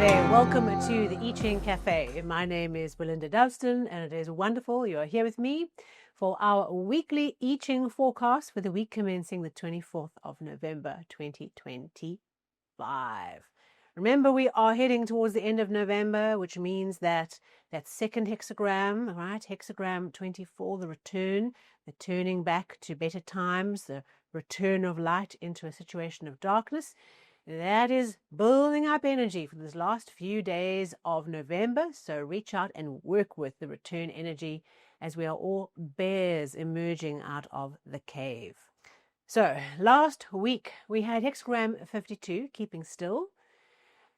there, welcome to the I Ching Cafe. My name is Belinda Dowston and it is wonderful you are here with me for our weekly I Ching forecast for the week commencing the 24th of November 2025. Remember, we are heading towards the end of November, which means that second hexagram, right, hexagram 24, the return, the turning back to better times, the return of light into a situation of darkness, that is building up energy for this last few days of November. So reach out and work with the return energy as we are all bears emerging out of the cave. So last week we had hexagram 52, keeping still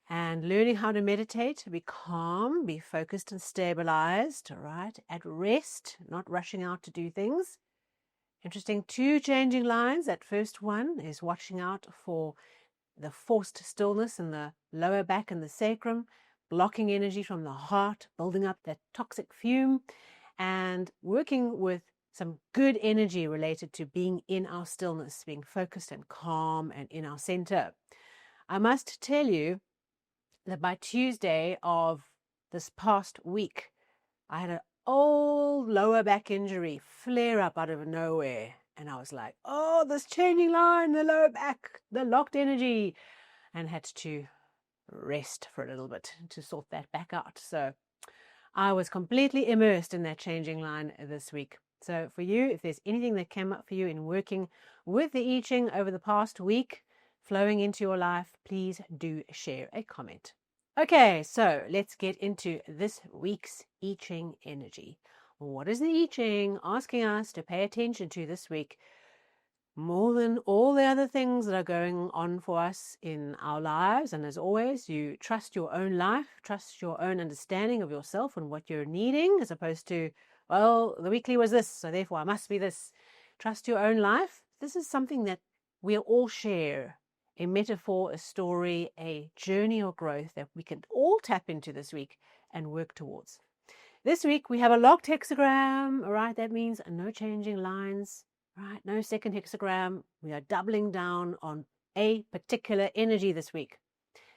and learning how to meditate, be calm, be focused and stabilized, right? At rest, not rushing out to do things. Interesting, two changing lines. That first one is watching out for the forced stillness in the lower back and the sacrum, blocking energy from the heart, building up that toxic fume, and working with some good energy related to being in our stillness, being focused and calm and in our center. I must tell you that by Tuesday of this past week, I had an old lower back injury flare up out of nowhere. And I was like, oh, this changing line, the lower back, the locked energy, and had to rest for a little bit to sort that back out. So I was completely immersed in that changing line this week. So for you, if there's anything that came up for you in working with the I Ching over the past week, flowing into your life, please do share a comment. Okay, so let's get into this week's I Ching energy. What is the I Ching asking us to pay attention to this week? More than all the other things that are going on for us in our lives. And as always, you trust your own life, trust your own understanding of yourself and what you're needing, as opposed to, well, the weekly was this, so therefore I must be this. Trust your own life. This is something that we all share. A metaphor, a story, a journey of growth that we can all tap into this week and work towards. This week we have a locked hexagram, all right? That means no changing lines, right? No second hexagram. We are doubling down on a particular energy this week.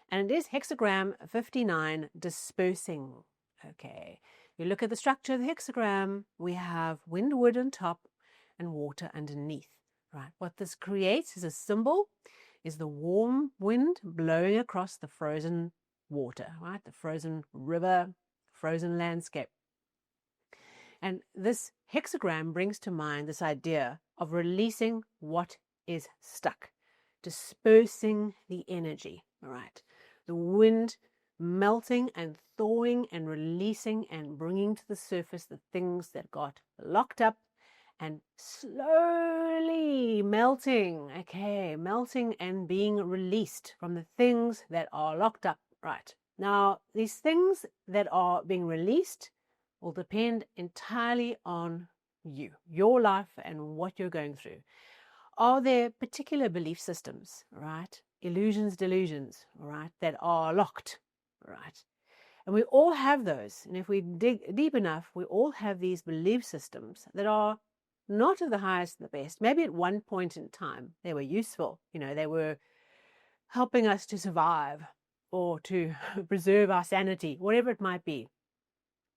And it is hexagram 59, dispersing. Okay. You look at the structure of the hexagram, we have wind, wood on top and water underneath, right? What this creates is a symbol, is the warm wind blowing across the frozen water, right? The frozen river, frozen landscape. And this hexagram brings to mind this idea of releasing what is stuck, dispersing the energy, all right? The wind melting and thawing and releasing and bringing to the surface the things that got locked up and slowly melting, okay, melting and being released from the things that are locked up, right? Now, these things that are being released will depend entirely on you, your life and what you're going through. Are there particular belief systems, right? Illusions, delusions, right, that are locked, right? And we all have those. And if we dig deep enough, we all have these belief systems that are not of the highest and the best. Maybe at one point in time they were useful, they were helping us to survive or to preserve our sanity, whatever it might be.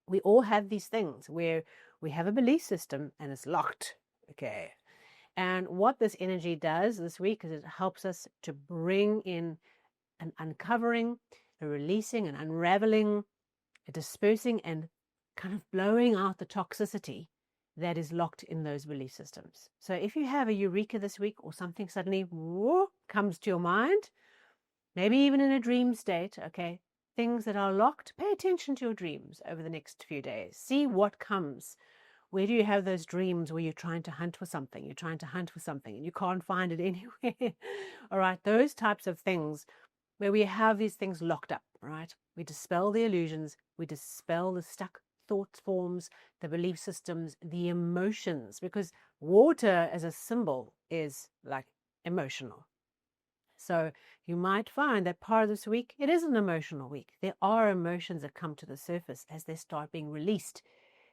We all have these things where we have a belief system and it's locked, okay? And what this energy does this week is it helps us to bring in an uncovering, a releasing, an unraveling, a dispersing, and kind of blowing out the toxicity that is locked in those belief systems. So if you have a eureka this week or something suddenly comes to your mind, maybe even in a dream state, okay, things that are locked, pay attention to your dreams over the next few days. See what comes. Where do you have those dreams where you're trying to hunt for something? You're trying to hunt for something and you can't find it anywhere. All right, those types of things where we have these things locked up, right? We dispel the illusions, we dispel the stuck thought forms, the belief systems, the emotions, because water as a symbol is like emotional. So you might find that part of this week, it is an emotional week. There are emotions that come to the surface as they start being released.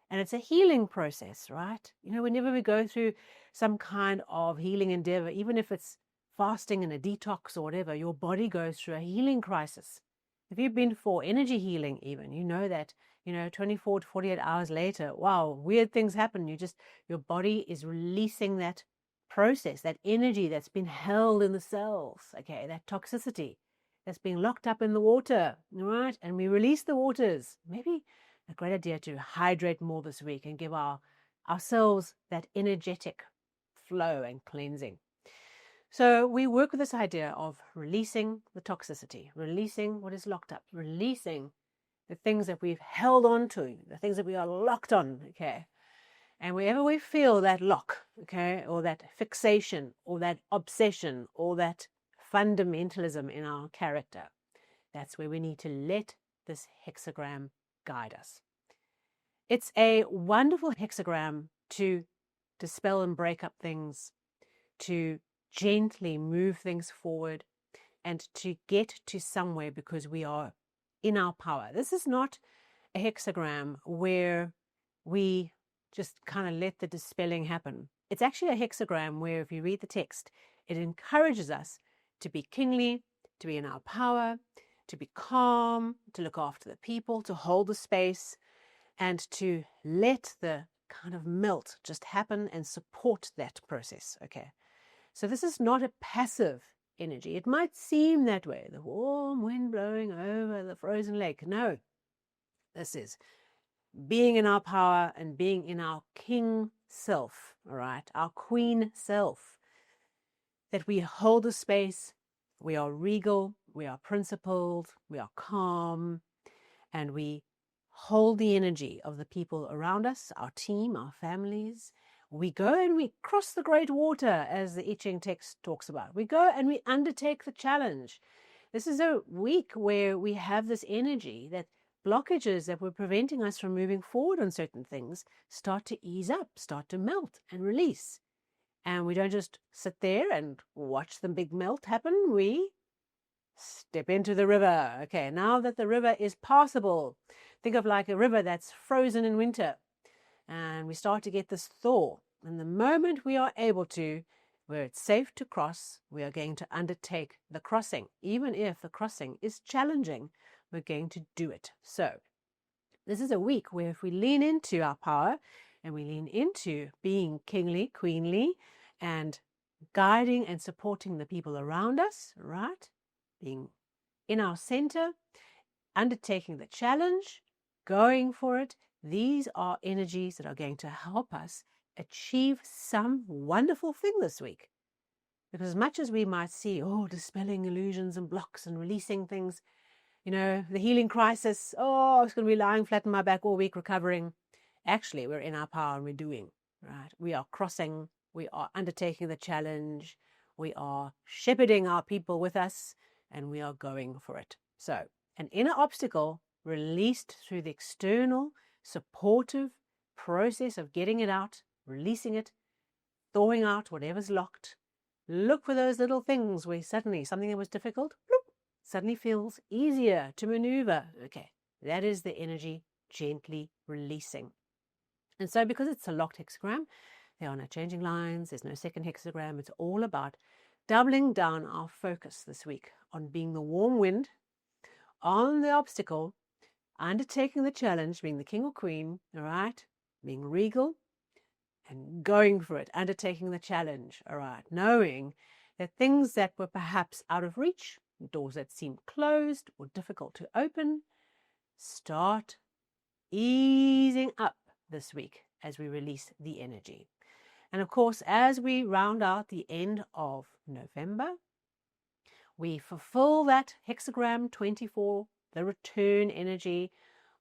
And it's a healing process, right? Whenever we go through some kind of healing endeavor, even if it's fasting and a detox or whatever, your body goes through a healing crisis. If you've been for energy healing even, you know that, 24 to 48 hours later, wow, weird things happen. Your body is releasing that process, that energy that's been held in the cells, okay, that toxicity that's being locked up in the water, right? And we release the waters. Maybe a great idea to hydrate more this week and give ourselves that energetic flow and cleansing. So we work with this idea of releasing the toxicity, releasing what is locked up, releasing the things that we've held on to, the things that we are locked on, okay? And wherever we feel that lock, okay, or that fixation, or that obsession, or that fundamentalism in our character, that's where we need to let this hexagram guide us. It's a wonderful hexagram to dispel and break up things, to gently move things forward, and to get to somewhere because we are in our power. This is not a hexagram where we just kind of let the dispelling happen. It's actually a hexagram where, if you read the text, it encourages us to be kingly, to be in our power, to be calm, to look after the people, to hold the space, and to let the kind of melt just happen and support that process, okay? So this is not a passive energy. It might seem that way, the warm wind blowing over the frozen lake. No, this is being in our power and being in our king self, all right, our queen self, that we hold the space, we are regal, we are principled, we are calm, and we hold the energy of the people around us, our team, our families. We go and we cross the great water, as the I Ching text talks about. We go and we undertake the challenge. This is a week where we have this energy that blockages that were preventing us from moving forward on certain things start to ease up, start to melt and release. And we don't just sit there and watch the big melt happen. We step into the river. Okay, now that the river is passable, think of like a river that's frozen in winter. And we start to get this thaw. And the moment we are able to, where it's safe to cross, we are going to undertake the crossing. Even if the crossing is challenging, we're going to do it. So this is a week where, if we lean into our power and we lean into being kingly, queenly, and guiding and supporting the people around us, right? Being in our center, undertaking the challenge, going for it. These are energies that are going to help us achieve some wonderful thing this week. Because as much as we might see, dispelling illusions and blocks and releasing things, the healing crisis, I was going to be lying flat on my back all week recovering. Actually, we're in our power and we're doing, right? We are crossing, we are undertaking the challenge, we are shepherding our people with us, and we are going for it. So, an inner obstacle released through the external supportive process of getting it out, releasing it, thawing out whatever's locked. Look for those little things where suddenly something that was difficult, bloop, suddenly feels easier to maneuver. Okay, that is the energy gently releasing. And so, because it's a locked hexagram, there are no changing lines, there's no second hexagram. It's all about doubling down our focus this week on being the warm wind, on the obstacle, undertaking the challenge, being the king or queen, all right, being regal and going for it, undertaking the challenge, all right, knowing that things that were perhaps out of reach, doors that seemed closed or difficult to open, start easing up this week as we release the energy. And of course, as we round out the end of November, we fulfill that hexagram 24, the return energy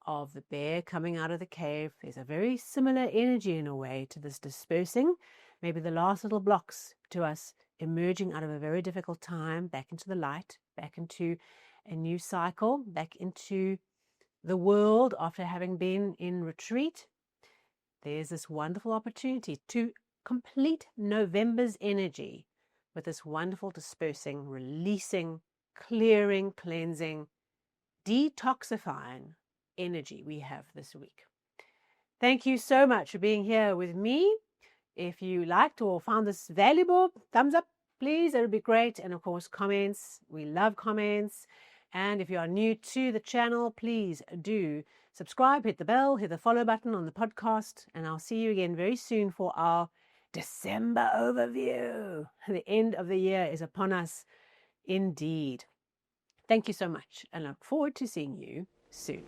of the bear coming out of the cave. There's a very similar energy in a way to this dispersing, maybe the last little blocks to us emerging out of a very difficult time, back into the light, back into a new cycle, back into the world after having been in retreat. There's this wonderful opportunity to complete November's energy with this wonderful dispersing, releasing, clearing, cleansing, detoxifying energy we have this week. Thank you so much for being here with me. If you liked or found this valuable, thumbs up, please. That would be great. And of course, comments. We love comments. And if you are new to the channel, please do subscribe, hit the bell, hit the follow button on the podcast, and I'll see you again very soon for our December overview. The end of the year is upon us indeed. Thank you so much, and I look forward to seeing you soon.